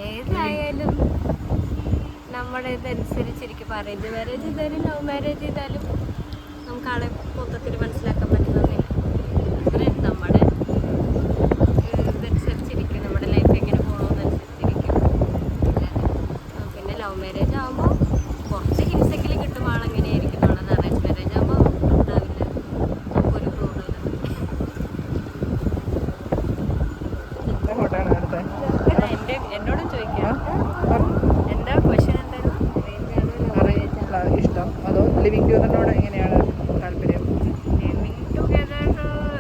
ഏതായാലും നമ്മുടെ ഇതനുസരിച്ചിരിക്കും. Arrange marriage ചെയ്താലും ലവ് മാരേജ് ചെയ്താലും നമുക്ക് ആളെ മൊത്തത്തിൽ മനസ്സിലാക്കാൻ പറ്റുന്നൊന്നുമില്ല. അങ്ങനെ നമ്മുടെ ഇതനുസരിച്ചിരിക്കും, നമ്മുടെ ലൈഫ് എങ്ങനെ പോകണമെന്നനുസരിച്ചിരിക്കും. പിന്നെ ലവ് മാരേജ് ആകുമ്പോൾ കുറച്ച് ഹിംസയ്ക്കിൽ കിട്ടും ആളെങ്ങനെയായിരിക്കും. അറേഞ്ച് മാരേജ് ആകുമ്പോൾ ഉണ്ടാവില്ല, നമുക്കൊരു പ്രോബ്ലം. എന്നോടും ചോദിക്കാം, എന്താ ക്വസ്റ്റ്യൻ എന്തായിരുന്നു? ഇഷ്ടം അതോ ലിവിങ് ടുഗദറിനോട് എങ്ങനെയാണ് താല്പര്യം? ലിവിങ് ടുഗദർ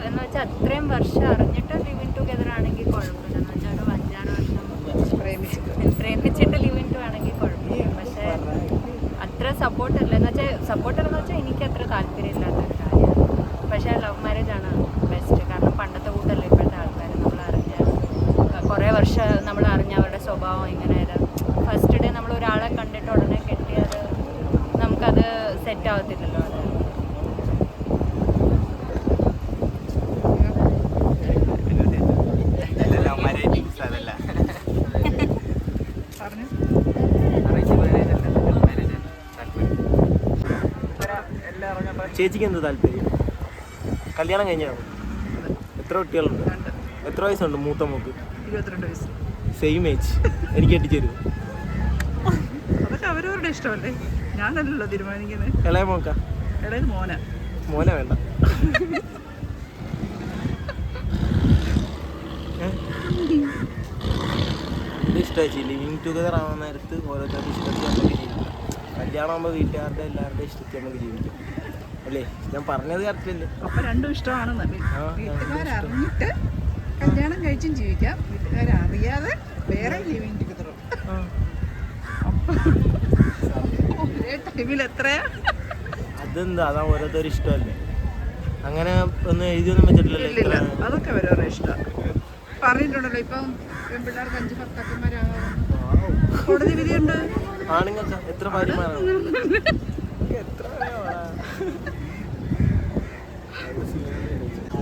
എന്ന് വെച്ചാൽ അത്രയും വർഷം അറിഞ്ഞിട്ട് ലിവിങ് ടുഗദർ ആണെങ്കിൽ കുഴപ്പമില്ല. എന്ന് വെച്ചാൽ ഒരു 5-6 വർഷം പ്രേമിച്ചിട്ട് ലിവിങ് ടു ആണെങ്കിൽ കുഴപ്പമില്ല. പക്ഷേ അത്ര സപ്പോർട്ടല്ല. എന്ന് വെച്ചാൽ സപ്പോർട്ടല്ലെന്ന് വെച്ചാൽ എനിക്ക് അത്ര താല്പര്യമില്ലാത്തൊരു കാര്യമാണ്. പക്ഷേ ലവ് മാരേജ് ആണ് ബെസ്റ്റ്. കാരണം പണ്ടത്തെ കൂട്ടല്ലേ ഇപ്പോഴത്തെ ആൾക്കാർ. നമ്മൾ അറിഞ്ഞ കുറേ വർഷം നമ്മൾ അറിഞ്ഞ അവരുടെ സ്വഭാവം എങ്ങനെയായാലും ഫസ്റ്റ് ഡേ നമ്മൾ ഒരാളെ കണ്ടിട്ട് ഉടനെ കെട്ടിയത് നമുക്കത് സെറ്റ് ആവത്തില്ലല്ലോ. ചേച്ചിക്ക് എന്ത് താല്പര്യം? കല്യാണം കഴിഞ്ഞാണോ? എത്ര കുട്ടികളുണ്ട്? എത്ര വയസ്സുണ്ട് മൂത്ത മോക്ക്? 22 വയസ്സ്. Same age. എനിക്ക് കെട്ടിച്ചേരുമോ? അതൊക്കെ അവരവരുടെ ഇഷ്ടമല്ലേ, ഞാനല്ലല്ലോ തീരുമാനിക്കുന്നത്. ഇളയ മോക്ക? ഇളയത് മോന. മോനെ വേണ്ട. ഇഷ്ടമാച്ചി ലിവിങ് ടുഗദർ ആവുന്ന നേരത്ത് ഓരോരുത്തരുടെ ഇഷ്ടത്തിൽ നമുക്ക് ജീവിക്കാം. കല്യാണം ആകുമ്പോൾ വീട്ടുകാരുടെ എല്ലാവരുടെയും ഇഷ്ടത്തിൽ നമുക്ക് ജീവിക്കാം അല്ലേ? ഞാൻ പറഞ്ഞത് കറക്റ്റല്ലേ? അപ്പൊ രണ്ടും ഇഷ്ടമാണെന്ന്. വീട്ടുകാരറിഞ്ഞിട്ട് കല്യാണം കഴിച്ചും ജീവിക്കാം, വീട്ടുകാരറിയാതെ വേറെ ലിവിങ് ടുഗദറും. ഒരേ ടൈമിൽ എത്രയാ? അതെന്താ, അതാ ഓരോരുത്തരും ഇഷ്ടമല്ലേ? അങ്ങനെ ഒന്നും എഴുതിയൊന്നും വെച്ചിട്ടില്ലല്ലോ. അതൊക്കെ അവരവരുടെ ഇഷ്ടം. പറഞ്ഞിട്ടുണ്ടല്ലോ ഇപ്പം പെൺപിള്ളേർക്ക് 5 ഭർത്താക്കന്മാരാകാം. കോടതി വിധിയുണ്ട്. ആണുങ്ങൾക്ക് എത്ര ഭാര്യമാരാണ്?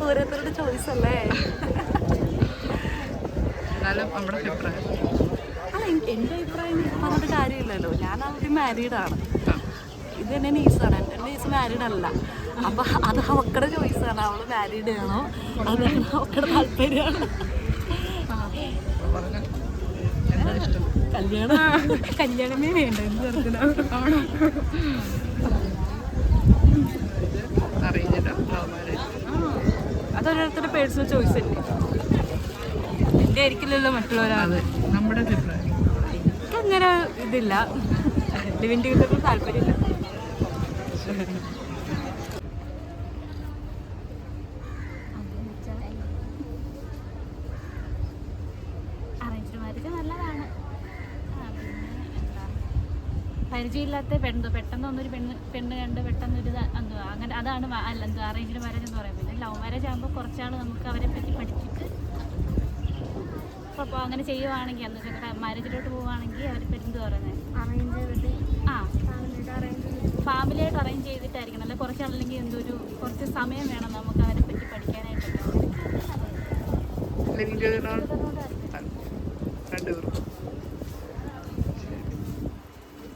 ഓരോരുത്തരുടെ ചോയ്സ് അല്ലേ? എന്നാലും നമ്മുടെ അഭിപ്രായം അല്ല, എൻ്റെ അഭിപ്രായം പറഞ്ഞിട്ട് കാര്യമില്ലല്ലോ. ഞാൻ അവര് മാരീഡാണ്, ഇത് തന്നെ നീസാണ്. എൻ്റെ നീസ് മാരീഡ് അല്ല. അപ്പം അത് അവക്കടെ ചോയ്സാണ്. അവള് മാരീഡ് ആണോ അത് അവക്കടെ താല്പര്യമാണ്. കല്യാണമേ വേണ്ട എന്ത് തരത്തിലാണ്? അതൊരോരുത്തരുടെ പേഴ്സണൽ ചോയ്സ് അല്ലേ, എൻ്റെ ആയിരിക്കില്ലല്ലോ മറ്റുള്ളവരാണ്. നമ്മുടെ അഭിപ്രായം. എനിക്കങ്ങനെ ഇതില്ല, ലിവിങ് ടുഗദറിന് താല്പര്യമില്ല. അറേഞ്ച് മാരേജ് നല്ലതാണ്. പരിചയമില്ലാത്ത പെട്ടെന്ന് ഒന്നൊരു പെണ്ണ് കണ്ട് പെട്ടെന്നൊരു എന്തുവാ അങ്ങനെ അതാണ് എന്താ അറേഞ്ച്ഡ് മാരേജ് എന്ന് പറയുന്നത്. പിന്നെ ലവ് മാരേജ് ആകുമ്പോൾ കുറച്ചാൾ നമുക്ക് അവരെ പറ്റി പഠിച്ചിട്ട് അപ്പോൾ അങ്ങനെ ചെയ്യുവാണെങ്കിൽ എന്ന് വെച്ചാൽ മാരേജിലോട്ട് പോവുകയാണെങ്കിൽ അവരെ പറ്റി എന്ത് പറയുന്നത് ഫാമിലിയായിട്ട് അറേഞ്ച് ചെയ്തിട്ടായിരിക്കണം. അല്ലെ കുറച്ചാളല്ലെങ്കിൽ കുറച്ച് സമയം വേണം നമുക്ക് അവരെ പറ്റി പഠിക്കാനായിട്ടൊക്കെ.